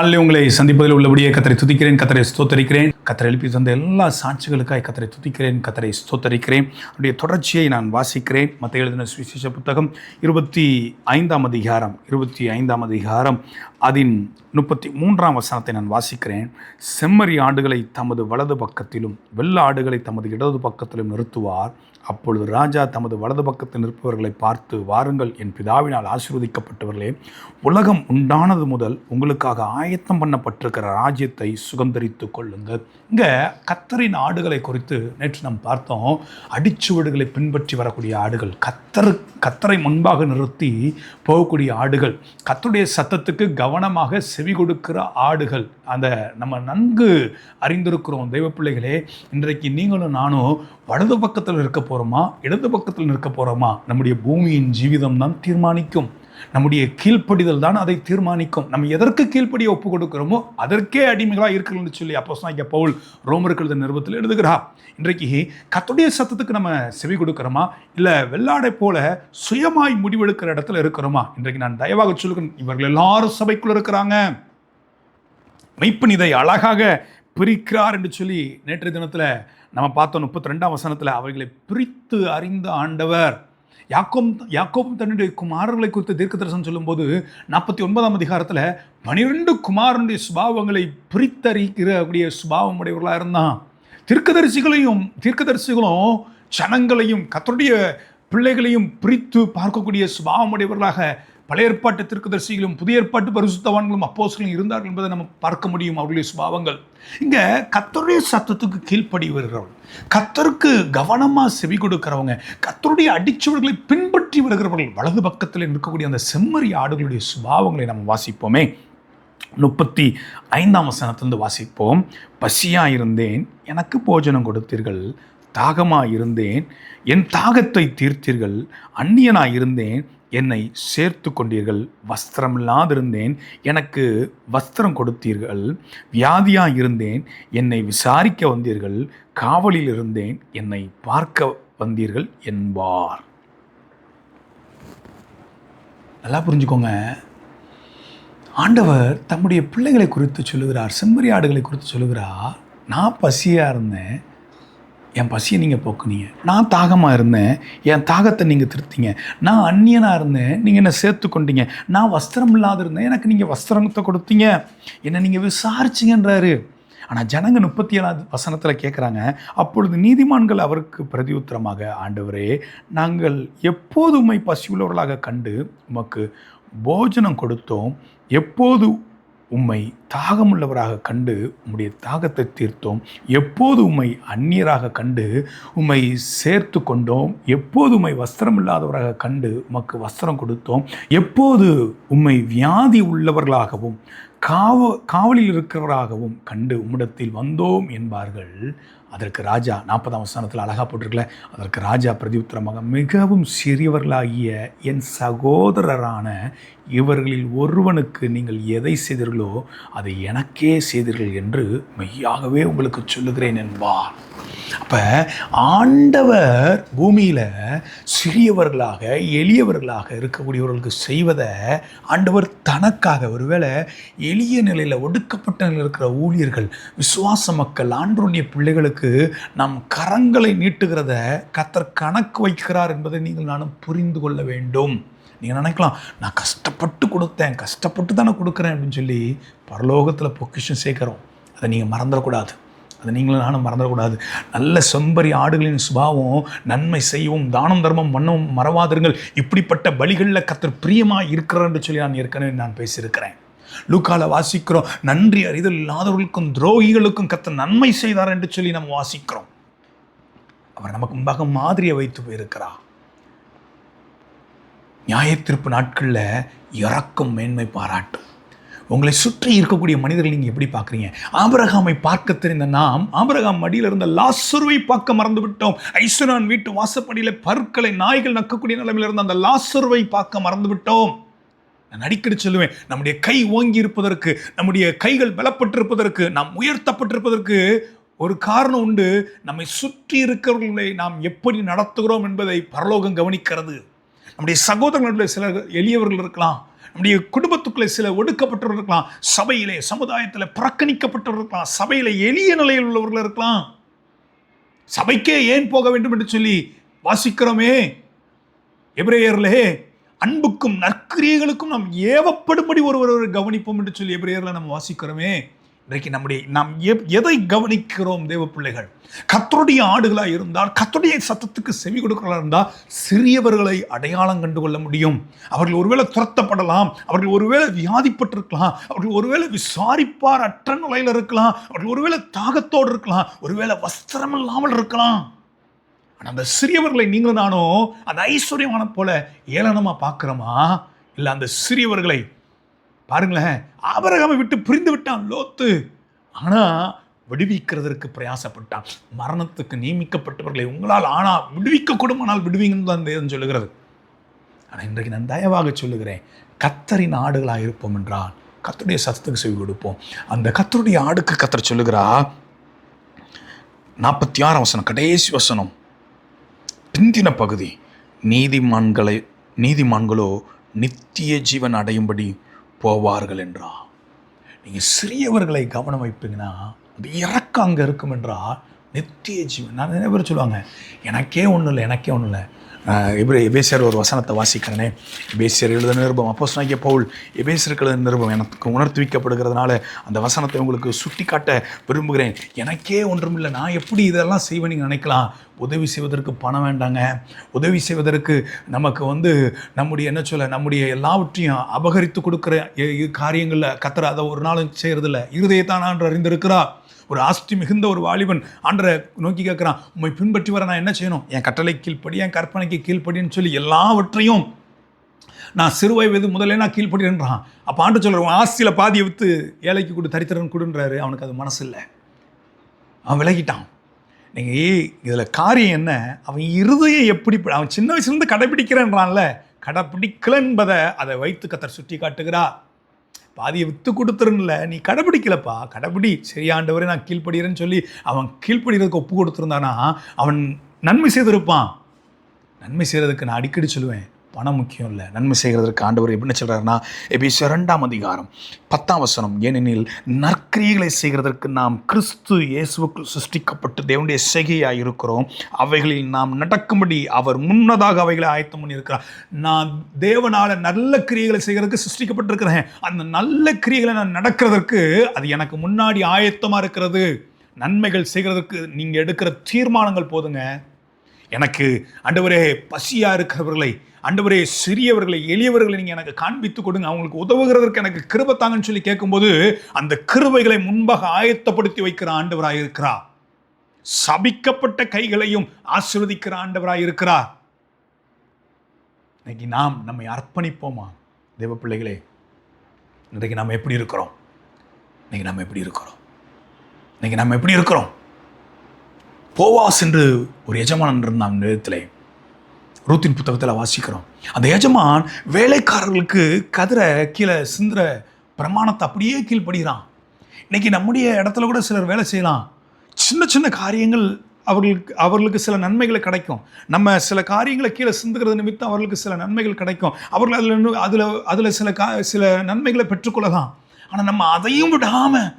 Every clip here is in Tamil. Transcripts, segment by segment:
நாளில் உங்களை சந்திப்பதில் உள்ளபடியே கத்தரை துதிக்கிறேன், கத்தரை ஸ்தோத்தரிக்கிறேன். கத்தரை எழுப்பி தந்த எல்லா சாட்சிகளுக்காய் கத்தரை துதிக்கிறேன், கத்தரை ஸ்தோத்தரிக்கிறேன். அவருடைய தொடர்ச்சியை நான் வாசிக்கிறேன். மத்தேயு எழுதின சுவிசேஷ புத்தகம் 25ஆம் அதிகாரம் அதன் 33ஆம் வசனத்தை நான் வாசிக்கிறேன். செம்மறி ஆடுகளை தமது வலது பக்கத்திலும் வெள்ள ஆடுகளை தமது இடது பக்கத்திலும் நிறுத்துவார். அப்பொழுது ராஜா தமது வலது பக்கத்தில் நிற்பவர்களை பார்த்து, வாருங்கள், என் பிதாவினால் ஆசீர்வதிக்கப்பட்டவர்களே, உலகம் உண்டானது முதல் உங்களுக்காக ஆயத்தம் பண்ணப்பட்டிருக்கிற ராஜ்யத்தை சுதந்தரித்து கொள்ளுங்கள். இங்கே கத்தரின் ஆடுகளை குறித்து நேற்று நாம் பார்த்தோம். அடிச்சுவடுகளை பின்பற்றி வரக்கூடிய ஆடுகள், கத்தரை முன்பாக நிறுத்தி போகக்கூடிய ஆடுகள், கத்தருடைய சத்தத்துக்கு கவனமாக செவி கொடுக்கிற ஆடுகள். அந்த நம்ம நன்கு அறிந்திருக்கிறோம். தெய்வ பிள்ளைகளே, இன்றைக்கு நீங்களும் நானும் வலது பக்கத்தில் இருக்க போகிறோமா, இடது பக்கத்தில் நிற்க போகிறோமா? நம்முடைய பூமியின் ஜீவிதம் தான் தீர்மானிக்கும். நம்முடைய கீழ்ப்படிதல் தான் அதை தீர்மானிக்கும். நம்ம எதற்கு கீழ்ப்படியை ஒப்பு கொடுக்கிறோமோ அதற்கே அடிமைகளாக இருக்கிறோம்னு சொல்லி அப்போஸ்தலனாகிய பவுல் ரோமருக்கு எழுதின நிருபத்தில் எழுதுகிறார். இன்றைக்கு கர்த்தருடைய சத்தத்துக்கு நம்ம செவி கொடுக்கிறோமா, இல்லை வெள்ளாடை போல சுயமாய் முடிவெடுக்கிற இடத்துல இருக்கிறோமா? இன்றைக்கு நான் தயவாக சொல்லுகிறேன், இவர்கள் எல்லாரும் சபைக்குள்ள இருக்கிறாங்க. மெய்ப்பன் இதை அழகாக பிரிக்கிறார் என்று சொல்லி நேற்றைய தினத்தில் நம்ம பார்த்தோம். 32ஆம் வசனத்தில் அவர்களை பிரித்து அறிந்த ஆண்டவர். யாக்கோபு தன்னுடைய குமாரர்களை குறித்து தீர்க்கதரிசனம் சொல்லும்போது 49ஆம் அதிகாரத்தில் 12 குமாரனுடைய சுபாவங்களை பிரித்தறிக்கிற சுபாவம் உடையவர்களாக இருந்தான். தீர்க்கதரிசிகளும் ஜனங்களையும் கர்த்தருடைய பிள்ளைகளையும் பிரித்து பார்க்கக்கூடிய சுபாவம் உடையவர்களாக பழைய ஏற்பாட்டு தீர்க்கதரிசிகளும் புதிய ஏற்பாட்டு பரிசுத்தவான்களும் அப்போஸ்தலர்களும் இருந்தார்கள் என்பதை நம்ம பார்க்க முடியும். அவர்களுடைய சுபாவங்கள் இங்கே கர்த்தருடைய சத்தத்துக்கு கீழ்ப்படிவர்கள், கர்த்தருக்கு கவனமாக செவி கொடுக்கிறவங்க, கர்த்தருடைய அடிச்சுவடுகளை பின்பற்றி வருகிறவர்கள். வலது பக்கத்தில் இருக்கக்கூடிய அந்த செம்மறி ஆடுகளுடைய சுபாவங்களை நம்ம வாசிப்போமே. 35ஆம் வசனத்திலிருந்து வாசிப்போம். பசியாக இருந்தேன், எனக்கு போஜனம் கொடுத்தீர்கள். தாகமாக இருந்தேன், என் தாகத்தை தீர்த்தீர்கள். அந்நியனாக இருந்தேன், என்னை சேர்த்து கொண்டீர்கள். வஸ்திரமில்லாதிருந்தேன், எனக்கு வஸ்திரம் கொடுத்தீர்கள். வியாதியாக இருந்தேன், என்னை விசாரிக்க வந்தீர்கள். காவலில் இருந்தேன், என்னை பார்க்க வந்தீர்கள் என்பார். நல்லா புரிஞ்சுக்கோங்க. ஆண்டவர் தம்முடைய பிள்ளைகளை குறித்து சொல்லுகிறார், செம்மறி ஆடுகளை குறித்து சொல்லுகிறார். நான் பசியாக இருந்தேன், என் பசியை நீங்கள் போக்குனீங்க. நான் தாகமாக இருந்தேன், என் தாகத்தை நீங்கள் திருத்தீங்க. நான் அந்நியனாக இருந்தேன், நீங்கள் என்னை சேர்த்து கொண்டீங்க. நான் வஸ்திரம் இல்லாத இருந்தேன், எனக்கு நீங்கள் வஸ்திரத்தை கொடுத்தீங்க. என்னை நீங்கள் விசாரிச்சிங்கன்றாரு. ஆனால் ஜனங்க 37ஆம் வசனத்தில் கேட்குறாங்க. அப்பொழுது நீதிமான்கள் அவருக்கு பிரதியுத்தரமாக, ஆண்டவரே, நாங்கள் எப்போது உம்மை பசியுள்ளவர்களாக கண்டு உமக்கு போஜனம் கொடுத்தோம், எப்போது உம்மை தாகமுள்ளவராக கண்டு உம்முடைய தாகத்தை தீர்த்தோம், எப்போது உம்மை அந்நியராக கண்டு உம்மை சேர்த்து கொண்டோம், எப்போது உம்மை வஸ்திரம் இல்லாதவராக கண்டு உமக்கு வஸ்திரம் கொடுத்தோம், எப்போது உம்மை வியாதி உள்ளவர்களாகவும் காவலில் இருக்கிறவராகவும் கண்டு உம்மிடத்தில் வந்தோம் என்பார்கள். அதற்கு ராஜா 40ஆம் வசனத்தில் அழகாக போட்டிருக்கல, அதற்கு ராஜா பிரதியுத்தரமாக, மிகவும் சிறியவர்களாகிய என் சகோதரரான இவர்களில் ஒருவனுக்கு நீங்கள் எதை செய்தீர்களோ அதை எனக்கே செய்தீர்கள் என்று மெய்யாகவே உங்களுக்கு சொல்லுகிறேன் என்பார். அப்போ ஆண்டவர் பூமியில் சிறியவர்களாக எளியவர்களாக இருக்கக்கூடியவர்களுக்கு செய்வதை ஆண்டவர் தனக்காக, ஒருவேளை எளிய நிலையில் ஒடுக்கப்பட்ட நிலையில் இருக்கிற ஊழியர்கள், விசுவாச மக்கள், ஆண்டவருடைய பிள்ளைகளுக்கு நாம் கரங்களை நீட்டுகிறத கர்த்தர் கணக்கு வைக்கிறார் என்பதை நீங்கள் நானும் புரிந்து கொள்ள வேண்டும். நீங்கள் நினைக்கலாம், நான் கஷ்டப்பட்டு கொடுத்தேன், கஷ்டப்பட்டு தானே கொடுக்குறேன் அப்படின்னு சொல்லி பரலோகத்தில் பொக்கிஷம் சேர்க்குறோம். அதை நீங்கள் மறந்துடக்கூடாது. அதை நீங்களும் நானும் மறந்துடக்கூடாது. நல்ல செம்பறி ஆடுகளின் சுபாவம், நன்மை செய்யவும் தானம் தர்மம் பண்ணவும் மறவாதிருங்கள், இப்படிப்பட்ட பலிகளில் கர்த்தர் பிரியமாக இருக்கிறார் என்று சொல்லி நான் ஏற்கனவே பேசியிருக்கிறேன். லூக்கால வாசிக்கிறோம், நன்றி அறிதல் இல்லாதவர்களுக்கும் துரோகிகளுக்கும் கர்த்தர் நன்மை செய்தார் என்று சொல்லி நம்ம வாசிக்கிறோம். அவர் நமக்கு முன்பாக மாதிரியை வைத்து போயிருக்கிறார். நியாயத்தீர்ப்பு நாட்களில் இறக்கும் மேன்மை பாராட்டும். உங்களை சுற்றி இருக்கக்கூடிய மனிதர்கள் நீங்கள் எப்படி பார்க்குறீங்க? ஆபிரகாமை பார்க்க தெரிந்த நாம் ஆபிரகாம் மடியில் இருந்த லாசருவை பார்க்க மறந்து விட்டோம். ஐஸ்வர்யான் வீட்டு வாசப்படியில் பற்களை நாய்கள் நக்கக்கூடிய நிலைமையில் இருந்த அந்த லாசருவை பார்க்க மறந்து விட்டோம். நான் அடிக்கடி சொல்லுவேன், நம்முடைய கை ஓங்கி இருப்பதற்கு, நம்முடைய கைகள் பலப்பட்டிருப்பதற்கு, நாம் உயர்த்தப்பட்டிருப்பதற்கு ஒரு காரணம் உண்டு. நம்மை சுற்றி இருக்கிறவர்களை நாம் எப்படி நடத்துகிறோம் என்பதை பரலோகம் கவனிக்கிறது. நம்முடைய சகோதரர்களுடைய சிலர் எளியவர்கள் இருக்கலாம், நம்முடைய குடும்பத்துக்குள்ளே சில ஒடுக்கப்பட்டவர்கள் இருக்கலாம், சபையிலே சமுதாயத்தில் புறக்கணிக்கப்பட்டவர்கள் இருக்கலாம், சபையில எளிய நிலையில் உள்ளவர்கள் இருக்கலாம். சபைக்கே ஏன் போக வேண்டும் என்று சொல்லி வாசிக்கிறோமே எபிரேயர்லே, அன்புக்கும் நற்கிரியைகளுக்கும் நாம் ஏவப்படும்படி ஒருவர் கவனிப்போம் என்று சொல்லி எபிரேயர்ல நம்ம வாசிக்கிறோமே. இன்றைக்கு நாம் எதை கவனிக்கிறோம்? தேவ பிள்ளைகள் கர்த்தருடைய ஆடுகளாக இருந்தால், கர்த்தருடைய சத்தத்துக்கு செவி கொடுக்கிறதா இருந்தால், சிறியவர்களை அடையாளம் கண்டு கொள்ள முடியும். அவர்கள் ஒருவேளை துரத்தப்படலாம், அவர்கள் ஒருவேளை வியாதிப்பட்டிருக்கலாம், அவர்கள் ஒருவேளை விசாரிப்பார் அற்ற நிலையில் இருக்கலாம், அவர்கள் ஒருவேளை தாகத்தோடு இருக்கலாம், ஒருவேளை வஸ்திரம் இல்லாமல் இருக்கலாம். ஆனால் அந்த சிறியவர்களை நீங்களும் நானோ அந்த ஐஸ்வர்யமான போல ஏளனமா பார்க்கிறோமா? இல்லை அந்த சிறியவர்களை பாருங்களேன், ஆபிரகாமை விட்டு பிரிந்து விட்டான் லோத்து, ஆனா விடுவிக்கிறதற்கு பிரயாசப்பட்டான். மரணத்துக்கு நியமிக்கப்பட்டவர்களை உங்களால் ஆனா விடுவிக்க கூடுமானால் விடுவீங்கன்னு தான் தேவன் சொல்லுகிறது. ஆனால் இன்றைக்கு நான் தயவாக சொல்லுகிறேன், கர்த்தரின் ஆடுகளாக இருப்போம் என்றால் கர்த்தருடைய சத்தத்துக்கு செவி கொடுப்போம். அந்த கர்த்தருடைய ஆடுக்கு கர்த்தர் சொல்லுகிறா 46 வசனம், கடைசி வசனம், பிந்தின பகுதி, நீதிமான்களோ நித்திய ஜீவன் அடையும்படி போவார்கள் என்றா. நீங்கள் சிறியவர்களை கவனம் வைப்பீங்கன்னா அந்த இறக்கம் அங்கே இருக்கும் என்றால் நித்திய ஜீவன். நான் நிறைய பேர் சொல்லுவாங்க, எனக்கே ஒன்றும் இல்லை. எபேசியர் ஒரு வசனத்தை வாசிக்கிறேனே, எபேசியர் எழுத நிருபம், அப்போஸ்தலனாகிய பவுல் எபேசியருக்கு எழுத நிருபம் எனக்கு உணர்த்துவிக்கப்படுகிறதுனால அந்த வசனத்தை உங்களுக்கு சுட்டி காட்ட விரும்புகிறேன். எனக்கே ஒன்றும் இல்லை, நான் எப்படி இதெல்லாம் செய்வேன் நீங்கள் நினைக்கலாம். உதவி செய்வதற்கு பணம் வேண்டாங்க. உதவி செய்வதற்கு நமக்கு நம்முடைய எல்லாவற்றையும் அபகரித்து கொடுக்குற காரியங்களில் கர்த்தர் அதை ஒரு நாளும் செய்கிறதில்ல. இருதயத்தான் ஆண்டவர் அறிந்திருக்கிறா. ஒரு ஆஸ்தி மிகுந்த ஒரு வாலிபன் ஆண்டரை நோக்கி கேட்குறான், உண்மை பின்பற்றி வர நான் என்ன செய்யணும்? என் கட்டளை கீழ்ப்படி, என் கற்பனைக்கு கீழ்ப்படின்னு சொல்லி எல்லாவற்றையும் நான் சிறுவயது முதலே நான் கீழ்ப்படுகிறேன்றான். அப்போ ஆண்டு சொல்கிறேன், ஆஸ்தியில் பாதியை விற்று ஏழைக்கு கொடு, தரித்திரன் கொடுன்றாரு. அவனுக்கு அது மனசு இல்லை, அவன் விலகிட்டான். நீங்கள் இதில் காரியம் என்ன? அவன் இருதயம் எப்படி, அவன் சின்ன வயசுலேருந்து கடைப்பிடிக்கிறேன்றான்ல, கடைப்பிடிக்கல என்பதை அதை வைத்து கர்த்தர் சுட்டி காட்டுகிறா. பாதியை விற்று கொடுத்துருன்னுல, நீ கடைப்பிடிக்கலப்பா, கடைப்பிடி, சரியாண்டவரே நான் கீழ்ப்படுகிறேன்னு சொல்லி அவன் கீழ்ப்படுகிறதுக்கு ஒப்பு கொடுத்துருந்தானா அவன் நன்மை செய்திருப்பான். நன்மை செய்கிறதுக்கு நான் அடிக்கடி சொல்லுவேன், பணம் முக்கியம் இல்லை, நன்மை செய்கிறதற்கு ஆண்டவர் என்ன சொல்கிறாருன்னா, எபேசியர் 2ஆம் அதிகாரம் 10ஆம் வசனம், ஏனெனில் நற்கிரியைகளை செய்கிறதற்கு நாம் கிறிஸ்து இயேசுவுக்குள் சிருஷ்டிக்கப்பட்டு தேவனுடைய செய்கையாக இருக்கிறோம். அவைகளில் நாம் நடக்கும்படி அவர் முன்னதாக அவைகளை ஆயத்தம் பண்ணியிருக்கிறார். நான் தேவனால் நல்ல கிரியைகளை செய்கிறதுக்கு சிருஷ்டிக்கப்பட்டிருக்கிறேன். அந்த நல்ல கிரியைகளை நான் நடக்கிறதற்கு அது எனக்கு முன்னாடி ஆயத்தமாக இருக்கிறது. நன்மைகள் செய்கிறதுக்கு நீங்கள் எடுக்கிற தீர்மானங்கள் போதுங்க. எனக்கு ஆண்டவரே பசியாக இருக்கிறவர்களை, ஆண்டவரே சிறியவர்களை, எளியவர்களை நீங்கள் எனக்கு காண்பித்து கொடுங்க, அவங்களுக்கு உதவுகிறதற்கு எனக்கு கிருபை தாங்கன்னு சொல்லி கேட்கும்போது அந்த கிருபைகளை முன்பாக ஆயத்தப்படுத்தி வைக்கிற ஆண்டவராக இருக்கிறார். சபிக்கப்பட்ட கைகளையும் ஆசீர்வதிக்கிற ஆண்டவராக இருக்கிறார். இன்னைக்கு நாம் நம்மை அர்ப்பணிப்போமா தேவ பிள்ளைகளே? இன்றைக்கு நாம் எப்படி இருக்கிறோம்? இன்னைக்கு நம்ம எப்படி இருக்கிறோம்? போவாஸ் என்று ஒரு எஜமானன் இருந்தான். நேரத்தில் ரூத்தின் புத்தகத்தில் வாசிக்கிறோம். அந்த எஜமான் வேலைக்காரர்களுக்கு கதிரை கீழே சிந்துற பிரமாணத்தை அப்படியே கீழ்ப்படுகிறான். இன்னைக்கு நம்முடைய இடத்துல கூட சிலர் வேலை செய்யலாம். சின்ன சின்ன காரியங்கள் அவர்களுக்கு சில நன்மைகளை கிடைக்கும். நம்ம சில காரியங்களை கீழே சிந்துகிறது நிமித்தம் அவர்களுக்கு சில நன்மைகள் கிடைக்கும். அவர்கள் அதில் சில நன்மைகளை பெற்றுக்கொள்ளலாம். ஆனால் நம்ம அதையும் விடாமல்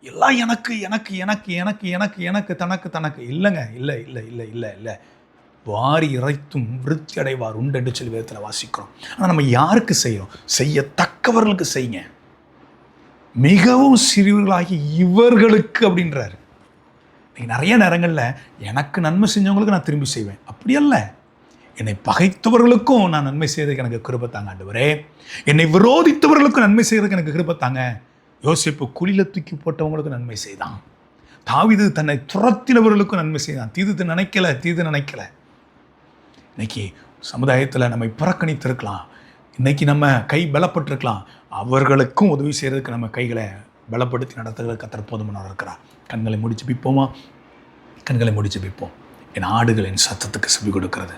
எல்லாம் எனக்கு எனக்கு எனக்கு எனக்கு எனக்கு எனக்கு தனக்கு தனக்கு இல்லைங்க, இல்லை இல்லை இல்லை இல்லை இல்லை வாரி இறைத்தும் விருத்தி அடைவார் உண்டு என்று சொல்லி வேதத்தில் வாசிக்கிறோம். ஆனால் நம்ம யாருக்கு செய்யறோம்? செய்யத்தக்கவர்களுக்கு செய்யுங்க, மிகவும் சிறியவர்களாகி இவர்களுக்கு அப்படின்றாரு. நீங்கள் நிறைய நேரங்களில் எனக்கு நன்மை செஞ்சவங்களுக்கு நான் திரும்பி செய்வேன், அப்படி அல்ல. என்னை பகைத்தவர்களுக்கும் நான் நன்மை செய்யறதுக்கு எனக்கு கிருபை தாங்க ஆண்டவரே. என்னை விரோதித்தவர்களுக்கும் நன்மை செய்யறதுக்கு எனக்கு கிருபை தாங்க. யோசேப்பு குழியில தூக்கி போட்டவங்களுக்கு நன்மை செய்தான். தாவீது தன்னை துரத்தினவர்களுக்கும் நன்மை செய்தான். தீது நினைக்கல. இன்னைக்கு சமுதாயத்தில் நம்மை புறக்கணித்திருக்கலாம், இன்னைக்கு நம்ம கை பலப்பட்டிருக்கலாம். அவர்களுக்கும் உதவி செய்கிறதுக்கு நம்ம கைகளை பலப்படுத்தி நடத்துகிற கர்த்தர் போதுமானவர் இருக்கிறார். கண்களை முடிச்சு பிப்போம். என் ஆடுகள் என் சத்தத்துக்கு செவி கொடுக்கிறது.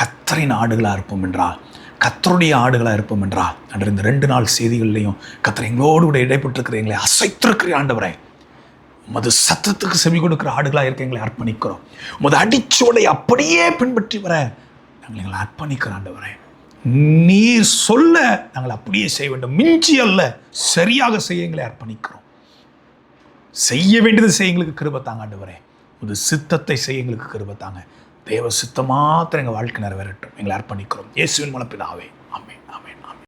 கர்த்தரின் ஆடுகளாக இருப்போம் என்றால், கர்த்தருடைய ஆடுகளாக இருப்போம் என்றால், அன்று இந்த 2 நாள் செய்திகள்லையும் கர்த்தர் எங்களோடு கூட இடைப்பட்டிருக்கிற எங்களை அசைத்திருக்கிற ஆண்டவரே, உமது சத்தத்துக்கு செவி கொடுக்கிற ஆடுகளாக இருக்க எங்களை அர்ப்பணிக்கிறோம். உமது அடிச்சோடை அப்படியே பின்பற்றி வர நாங்கள் எங்களை அர்ப்பணிக்கிற ஆண்டவரே, நீர் சொல்ல நாங்கள் அப்படியே செய்ய வேண்டும், மிஞ்சி அல்ல, சரியாக செய்ய எங்களை அர்ப்பணிக்கிறோம். செய்ய வேண்டியது செய்ய எங்களுக்கு கிருபை தாங்க ஆண்டவரே. ஒரு சித்தத்தை செய்ய எங்களுக்கு கிருபை தாங்க. தேவ சித்தம் மாத்திரம் எங்கள் வாழ்க்கை நிறைவேறட்டும். எங்களை அர்ப்பணிக்கிறோம் இயேசுவின் மூலம் பிதாவே.